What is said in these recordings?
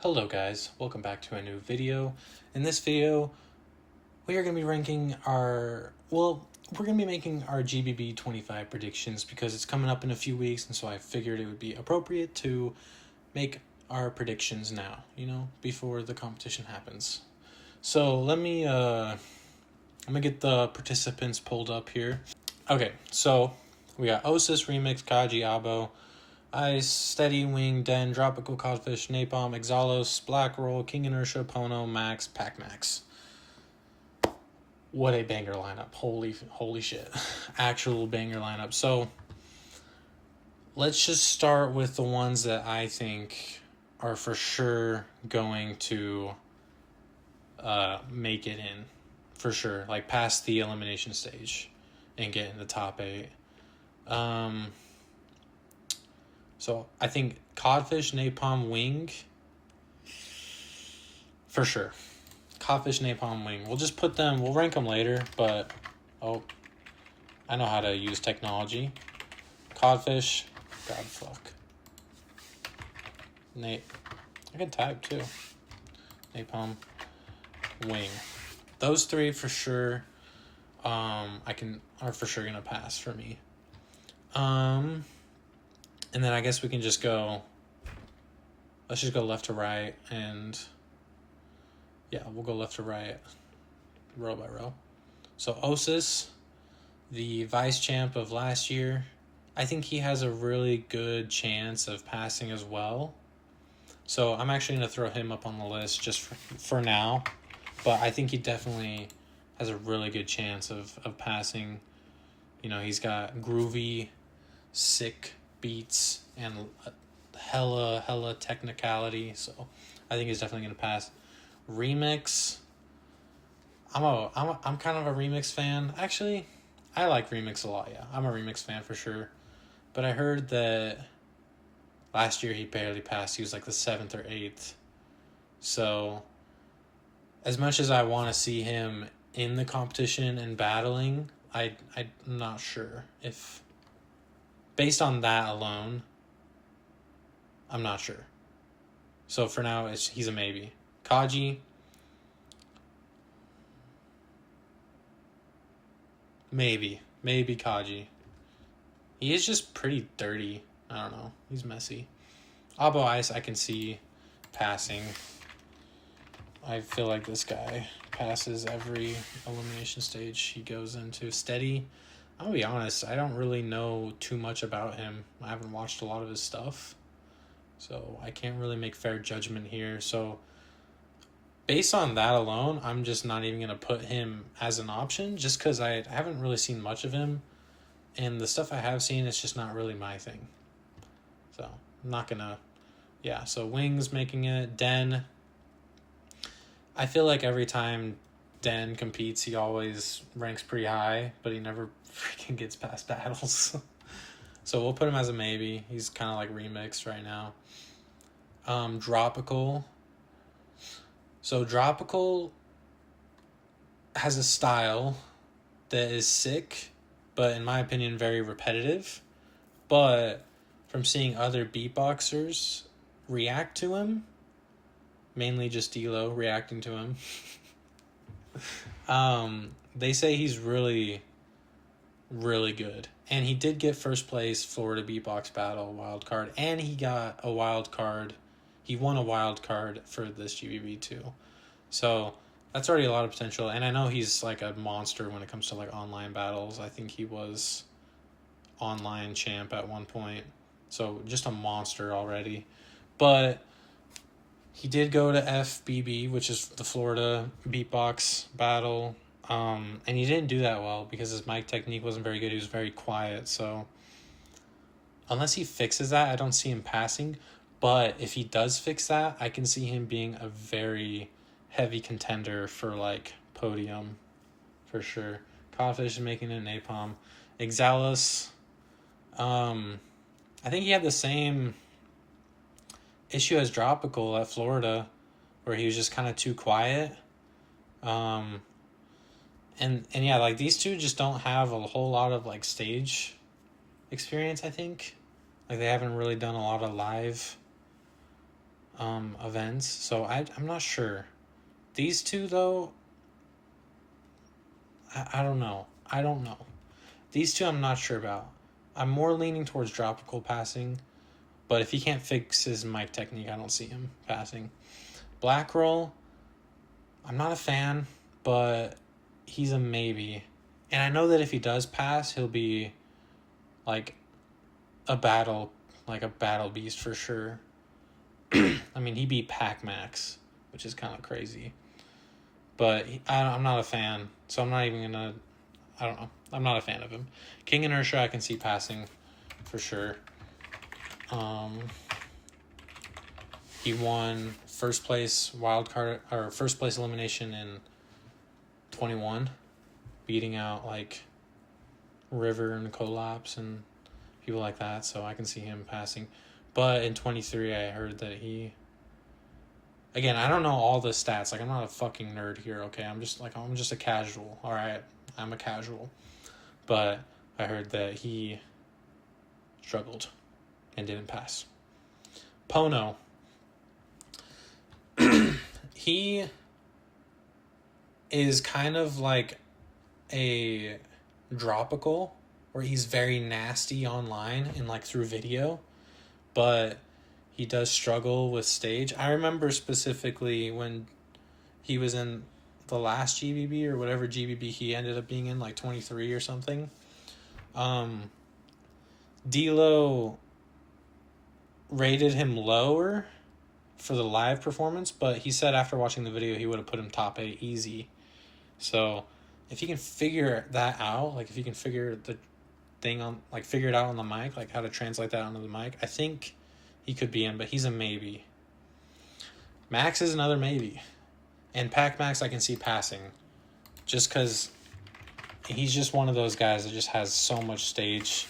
Hello guys, welcome back to a new video. In this video, we are going to be ranking we're going to be making our GBB 25 predictions because it's coming up in a few weeks, and so I figured it would be appropriate to make our predictions now, before the competition happens. So let me get the participants pulled up here. Okay, so we got Osis, Remix, Kaji, Abo, Ice, Steady, Wing, Den, Tropical Codfish, Napalm, Exalos, Black Roll, King Inertia, Pono, Max, Pac Max. What a banger lineup. Holy shit. Actual banger lineup. So let's just start with the ones that I think are for sure going to make it in. For sure. Like past the elimination stage and get in the top 8. So I think Codfish, Napalm, Wing, for sure. Codfish, Napalm, Wing. We'll rank them later, but, I know how to use technology. Codfish, God fuck. I can type too. Napalm, Wing. Those three for sure, are for sure gonna pass for me. And then I guess we can just let's just go left to right, and yeah, we'll go left to right, row by row. So Osis, the vice champ of last year, I think he has a really good chance of passing as well. So I'm actually going to throw him up on the list just for now, but I think he definitely has a really good chance of passing. He's got groovy, sick beats and hella technicality, so I think he's definitely gonna pass. Remix, I'm kind of a Remix fan. Actually, I like Remix a lot. Yeah, I'm a Remix fan for sure. But I heard that last year he barely passed. He was like the 7th or 8th. So as much as I want to see him in the competition and battling, I'm not sure if. Based on that alone, I'm not sure. So for now, he's a maybe. Kaji, maybe Kaji. He is just pretty dirty. I don't know. He's messy. Abo Ice, I can see passing. I feel like this guy passes every elimination stage he goes into. Steady, I'll be honest, I don't really know too much about him. I haven't watched a lot of his stuff, so I can't really make fair judgment here. So based on that alone, I'm just not even going to put him as an option just because I haven't really seen much of him, and the stuff I have seen is just not really my thing. So I'm not going to, yeah, so Wings making it. Den, I feel like every time Den competes, he always ranks pretty high, but he never freaking gets past battles. So we'll put him as a maybe. He's kind of like Remix right now. Tropical. So Tropical has a style that is sick, but in my opinion, very repetitive. But from seeing other beatboxers react to him, mainly just D-Lo reacting to him, they say he's really, really good. And he did get first place Florida Beatbox Battle wild card, and he got a wild card. He won a wild card for this GBB too. So that's already a lot of potential. And I know he's like a monster when it comes to like online battles. I think he was online champ at one point. So just a monster already. But he did go to FBB, which is the Florida Beatbox Battle. And he didn't do that well because his mic technique wasn't very good. He was very quiet. So unless he fixes that, I don't see him passing. But if he does fix that, I can see him being a very heavy contender for like podium for sure. Codfish is making it. Napalm. Exalos, I think he had the same issue as Tropical at Florida, where he was just kind of too quiet. And yeah, like these two just don't have a whole lot of like stage experience, I think. Like they haven't really done a lot of live events. So I'm not sure. These two, though, I don't know. I don't know. These two I'm not sure about. I'm more leaning towards Tropical passing, but if he can't fix his mic technique, I don't see him passing. Black Roll, I'm not a fan, but he's a maybe. And I know that if he does pass, he'll be like a battle beast for sure. I mean, he beat Pac-Max, which is kind of crazy. But I'm not a fan, so I'm not even going to... I don't know. I'm not a fan of him. King Inertia, I can see passing for sure. He won first place wildcard, or first place elimination in 21, beating out like River and Collapse and people like that, so I can see him passing. But in 23, I heard that he... Again, I don't know all the stats. Like, I'm not a fucking nerd here, okay? I'm just a casual, all right? I'm a casual. But I heard that he struggled and didn't pass. Pono. He is kind of like a Dropical, where he's very nasty online and like through video, but he does struggle with stage. I remember specifically when he was in the last GBB or whatever GBB he ended up being in, like 23 or something. D-Lo rated him lower for the live performance, but he said after watching the video he would have put him top 8 easy. So if you can figure that out, like if you can figure the thing on, like figure it out on the mic, like how to translate that onto the mic, I think he could be in, but he's a maybe. Max is another maybe. And Pac-Max I can see passing, just because he's just one of those guys that just has so much stage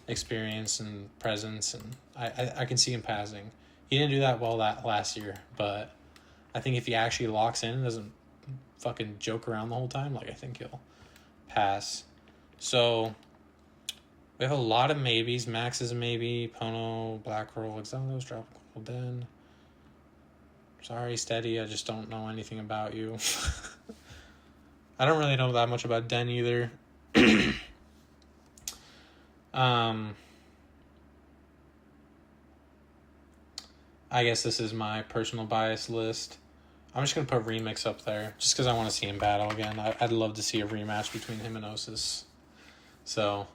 experience and presence, and I can see him passing. He didn't do that well that last year, but I think if he actually locks in and doesn't fucking joke around the whole time, like I think he'll pass. So we have a lot of maybes. Max is a maybe. Pono, Black Roll, Exalos, Tropical Den. Sorry, Steady, I just don't know anything about you. I don't really know that much about Den either. I guess this is my personal bias list. I'm just going to put Remix up there, just because I want to see him battle again. I'd love to see a rematch between him and Osis. So,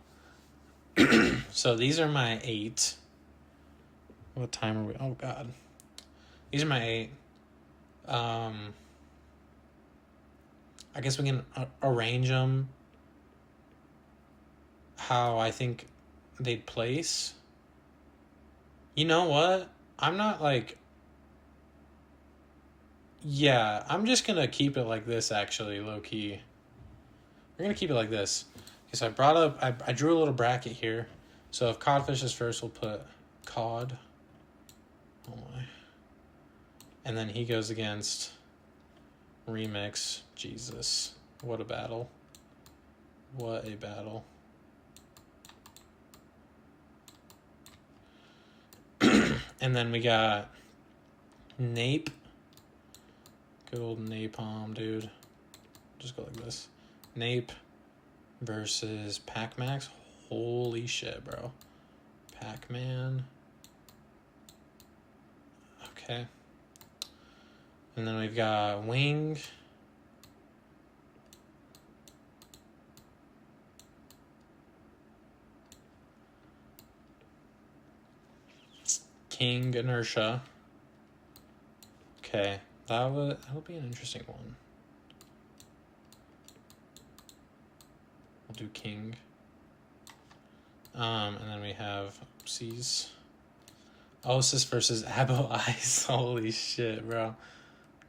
so these are my 8. What time are we? Oh, God. These are my 8. I guess we can arrange them how I think they'd place. You know what? I'm not like... Yeah, I'm just going to keep it like this, actually, low-key. We're going to keep it like this. Because I brought up... I drew a little bracket here. So if Codfish is first, we'll put Cod. Oh, my. And then he goes against Remix. Jesus. What a battle. What a battle. And then we got Nape. Good old Napalm, dude. Just go like this. Nape versus Pac-Max. Holy shit, bro. Pac-Man. Okay. And then we've got Wing. King Inertia. Okay, that'll be an interesting one. We'll do King. And then we have oopsies. Osis versus Abo Ice. Holy shit, bro.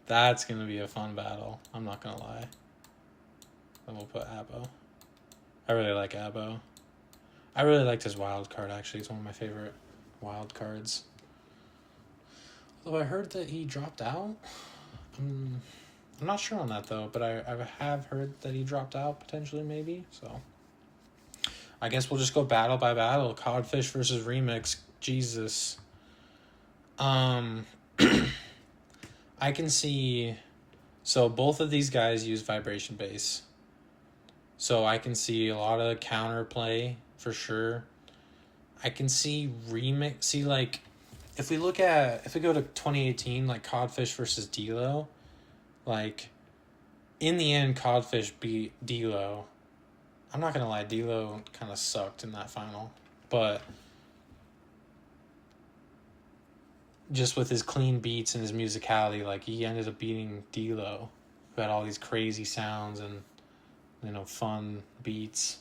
That's gonna be a fun battle. I'm not gonna lie. Then we'll put Abo. I really like Abo. I really liked his wild card, actually. It's one of my favorite wild cards. Although I heard that he dropped out. I'm not sure on that, though. But I have heard that he dropped out, potentially, maybe. So I guess we'll just go battle by battle. Codfish versus Remix. Jesus. I can see, so both of these guys use vibration bass. So I can see a lot of counterplay for sure. I can see remix. See, like, if we go to 2018, like Codfish versus D-Lo, like, in the end, Codfish beat D-Lo. I'm not going to lie, D-Lo kind of sucked in that final. But just with his clean beats and his musicality, like, he ended up beating D-Lo, who had all these crazy sounds and, fun beats.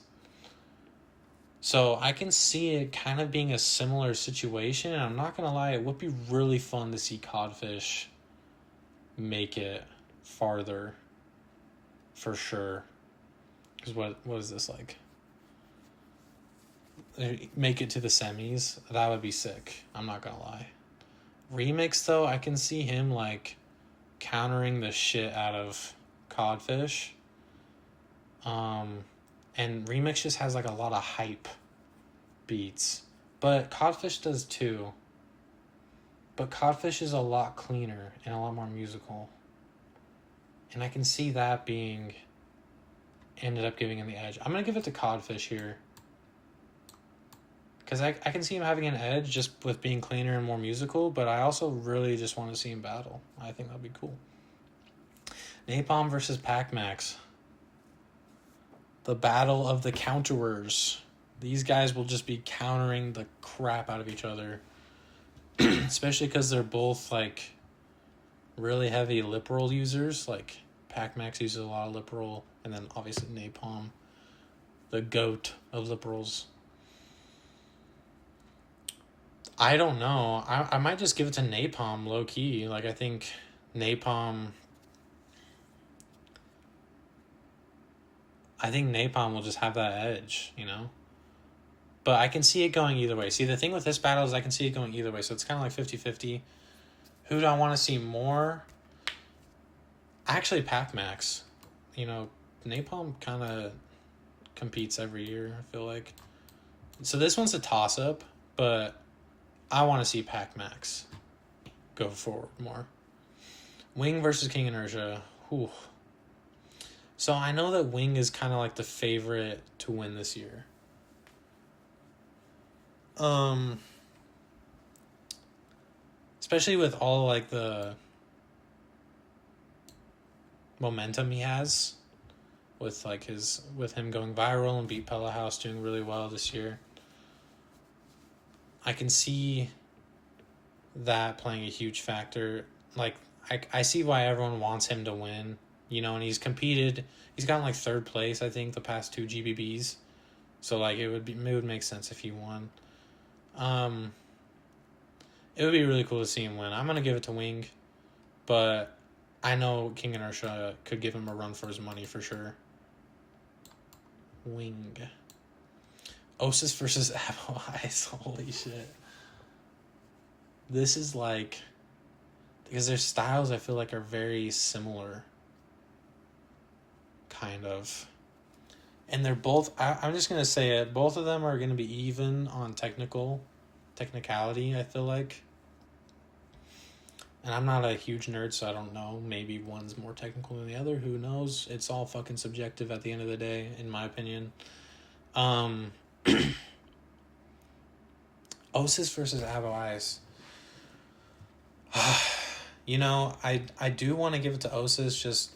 So I can see it kind of being a similar situation, and I'm not going to lie, it would be really fun to see Codfish make it farther, for sure. Because what is this like? Make it to the semis? That would be sick. I'm not going to lie. Remix, though, I can see him, like, countering the shit out of Codfish. And Remix just has, like, a lot of hype beats. But Codfish does, too. But Codfish is a lot cleaner and a lot more musical. And I can see that ended up giving him the edge. I'm going to give it to Codfish here. Because I can see him having an edge just with being cleaner and more musical, but I also really just want to see him battle. I think that'd be cool. Napalm versus Pac-Max. The battle of the counterers. These guys will just be countering the crap out of each other. Especially because they're both, like, really heavy lip roll users. Like, Pac-Max uses a lot of lip roll. And then, obviously, Napalm. The GOAT of lip rolls. I don't know. I might just give it to Napalm, low-key. Like, I think Napalm will just have that edge, But I can see it going either way. See, the thing with this battle is I can see it going either way. So it's kind of like 50-50. Who do I want to see more? Actually, Pac-Max. Napalm kind of competes every year, I feel like. So this one's a toss-up, but I want to see Pac-Max go forward more. Wing versus King Inertia. Whew. So I know that Wing is kind of like the favorite to win this year. Especially with all, like, the momentum he has with, like, with him going viral and Beat Pella House doing really well this year. I can see that playing a huge factor. Like, I see why everyone wants him to win, and he's competed. He's gotten, like, third place, I think, the past 2 GBBs. So, like, it would make sense if he won. It would be really cool to see him win. I'm going to give it to Wing, but I know King Inertia could give him a run for his money for sure. Wing. Osis versus Avo Eyes. Holy shit. This is like, because their styles I feel like are very similar. Kind of. And they're both, I'm just going to say it, both of them are going to be even on technicality, I feel like. And I'm not a huge nerd, so I don't know. Maybe one's more technical than the other. Who knows? It's all fucking subjective at the end of the day, in my opinion. Osis versus Avo Eyes. I do want to give it to Osis just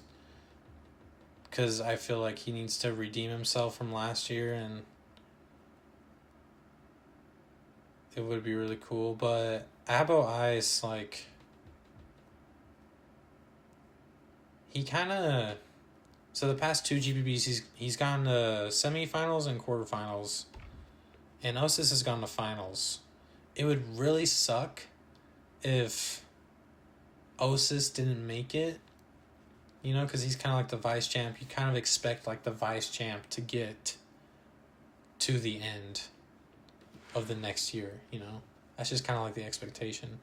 because I feel like he needs to redeem himself from last year, and it would be really cool. But Abo Eyes, like, he kind of, so the past 2 GBBs, he's gone to semifinals and quarterfinals, and Osis has gone to finals. It would really suck if Osis didn't make it, because he's kind of like the vice champ. You kind of expect, like, the vice champ to get to the end of the next year, That's just kind of like the expectation.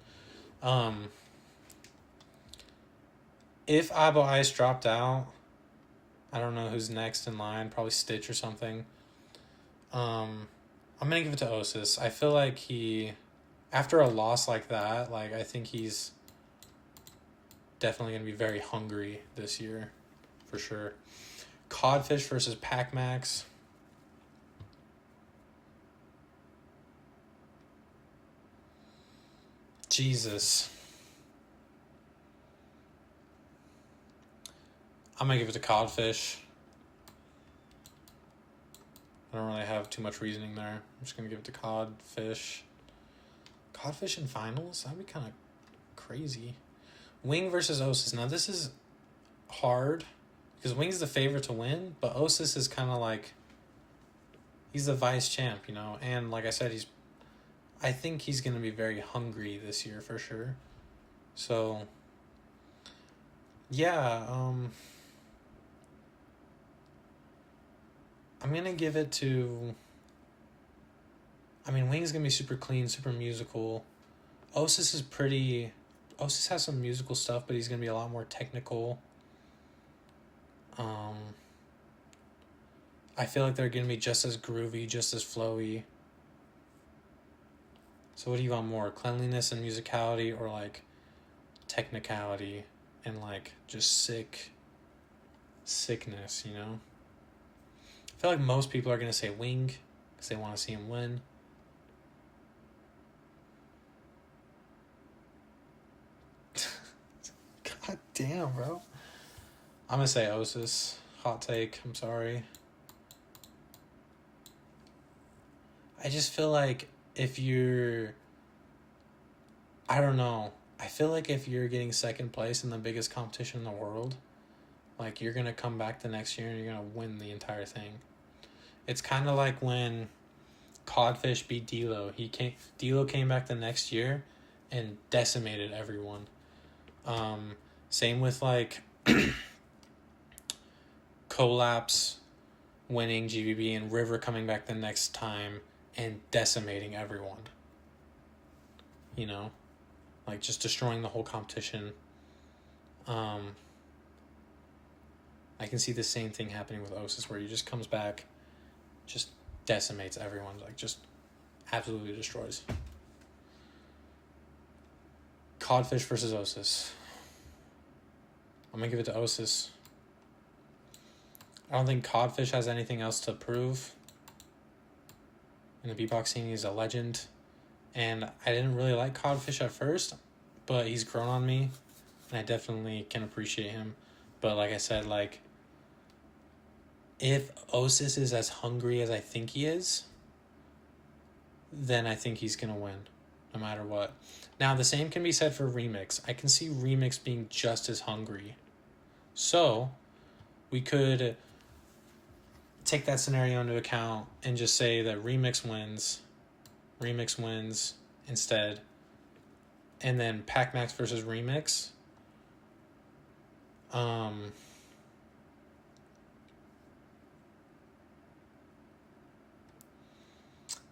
If Abo Ice dropped out, I don't know who's next in line, probably Stitch or something. I'm going to give it to Osis. I feel like after a loss like that, like, I think he's definitely going to be very hungry this year, for sure. Codfish versus Pac-Max. Jesus. I'm going to give it to Codfish. I don't really have too much reasoning there. I'm just going to give it to Codfish. Codfish in finals? That'd be kind of crazy. Wing versus Osis. Now, this is hard because Wing's the favorite to win, but Osis is kind of like, he's the vice champ, you know? And like I said, I think he's going to be very hungry this year for sure. So, yeah, I'm going to give it to... I mean, Wing's going to be super clean, super musical. Osis has some musical stuff, but he's going to be a lot more technical. I feel like they're going to be just as groovy, just as flowy. So what do you want more? Cleanliness and musicality, or like technicality and like just sickness, you know? I feel like most people are going to say Wing because they want to see him win. God damn, bro. I'm going to say Osis. Hot take. I'm sorry. I just feel like if you're... I don't know. I feel like if you're getting second place in the biggest competition in the world, like, you're going to come back the next year and you're going to win the entire thing. It's kind of like when Codfish beat D'Lo. D'Lo came back the next year and decimated everyone. Same with, like, Collapse winning GBB and River coming back the next time and decimating everyone. You know? Like, just destroying the whole competition. I can see the same thing happening with Osis, where he just comes back, just decimates everyone, like, just absolutely destroys. Codfish versus Osis. I'm going to give it to Osis. I don't think Codfish has anything else to prove. In the beatbox scene, he's a legend. And I didn't really like Codfish at first, but he's grown on me, and I definitely can appreciate him. But like I said, like, if Osis is as hungry as I think he is, then I think he's going to win, no matter what. Now, the same can be said for Remix. I can see Remix being just as hungry. So, we could take that scenario into account and just say that Remix wins instead, and then Pac-Max versus Remix.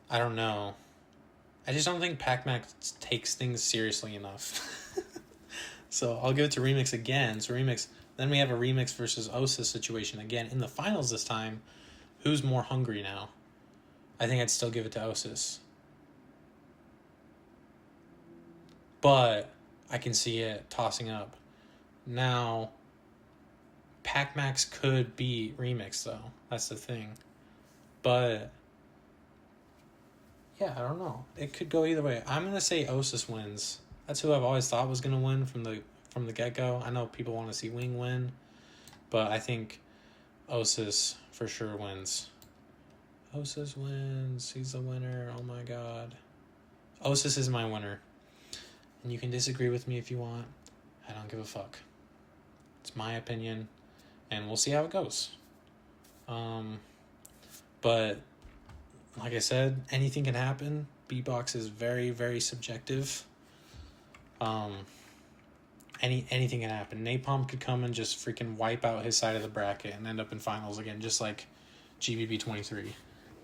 I don't know. I just don't think Pac-Max takes things seriously enough. So I'll give it to Remix again. So Remix, then we have a Remix versus Osis situation again in the finals this time. Who's more hungry now? I think I'd still give it to Osis. But I can see it tossing up. Now, Pac-Max could beat Remix, though. That's the thing. But, yeah, I don't know. It could go either way. I'm going to say Osis wins. That's who I've always thought was going to win from the get-go. I know people want to see Wing win, but I think Osis for sure wins. Osis wins. He's the winner. Oh, my God. Osis is my winner. And you can disagree with me if you want. I don't give a fuck. It's my opinion, and we'll see how it goes. But like I said, anything can happen. Beatbox is very, very subjective. Anything can happen. Napalm could come and just freaking wipe out his side of the bracket and end up in finals again, just like GBB 23.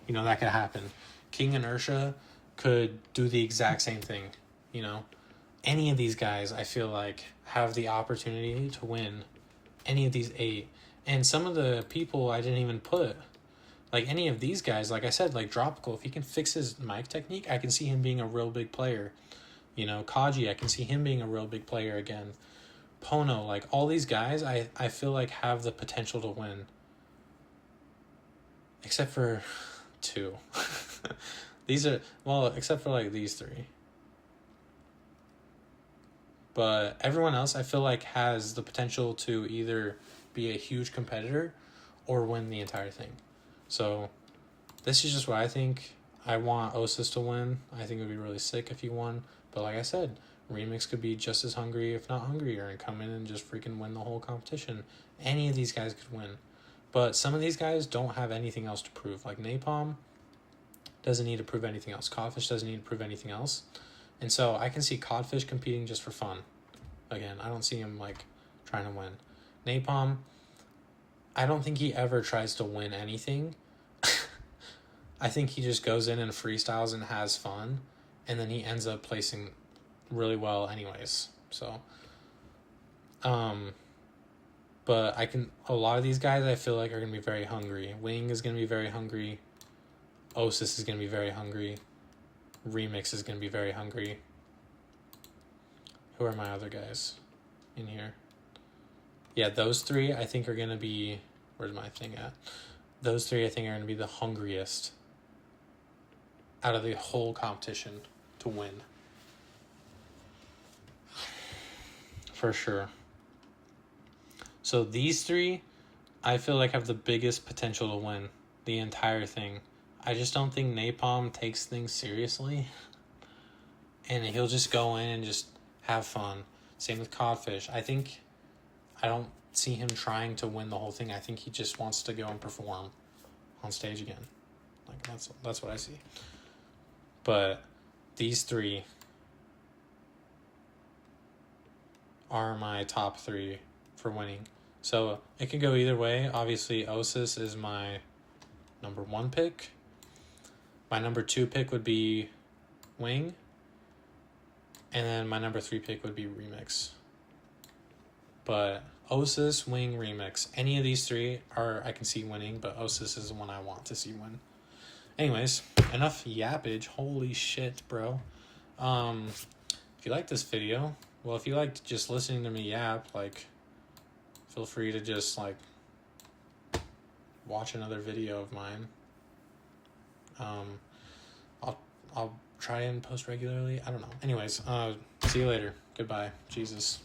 You know, that could happen. King Inertia could do the exact same thing, you know. Any of these guys, I feel like, have the opportunity to win any of these 8. And some of the people I didn't even put, like any of these guys, like I said, like Tropical, if he can fix his mic technique, I can see him being a real big player. You know, Kaji, I can see him being a real big player again. Pono, like all these guys, I feel like have the potential to win. Except for 2. These are, well, except for like these 3. But everyone else I feel like has the potential to either be a huge competitor or win the entire thing. So this is just what I think. I want Osis to win. I think it would be really sick if he won. But like I said, Remix could be just as hungry, if not hungrier, and come in and just freaking win the whole competition. Any of these guys could win. But some of these guys don't have anything else to prove. Like Napalm doesn't need to prove anything else. Codfish doesn't need to prove anything else. And so I can see Codfish competing just for fun. Again, I don't see him like trying to win. Napalm, I don't think he ever tries to win anything. I think he just goes in and freestyles and has fun, and then he ends up placing really well anyways. So, but a lot of these guys I feel like are going to be very hungry. Wing is going to be very hungry. Osis is going to be very hungry. Remix is going to be very hungry. Who are my other guys in here? Yeah, those 3 I think are going to be... Where's my thing at? Those 3 I think are going to be the hungriest out of the whole competition to win. For sure. So these 3, I feel like have the biggest potential to win the entire thing. I just don't think Napalm takes things seriously. And he'll just go in and just have fun. Same with Codfish. I don't see him trying to win the whole thing. I think he just wants to go and perform on stage again. Like that's what I see. But these 3 are my top 3 for winning. So it can go either way. Obviously, Osis is my number 1 pick. My number 2 pick would be Wing. And then my number 3 pick would be Remix. But Osis, Wing, Remix. Any of these 3 I can see winning, but Osis is the one I want to see win. Anyways, enough yappage. Holy shit, bro. If you like this video, well, if you liked just listening to me yap, like, feel free to just, like, watch another video of mine. I'll try and post regularly. I don't know. Anyways, see you later. Goodbye. Jesus.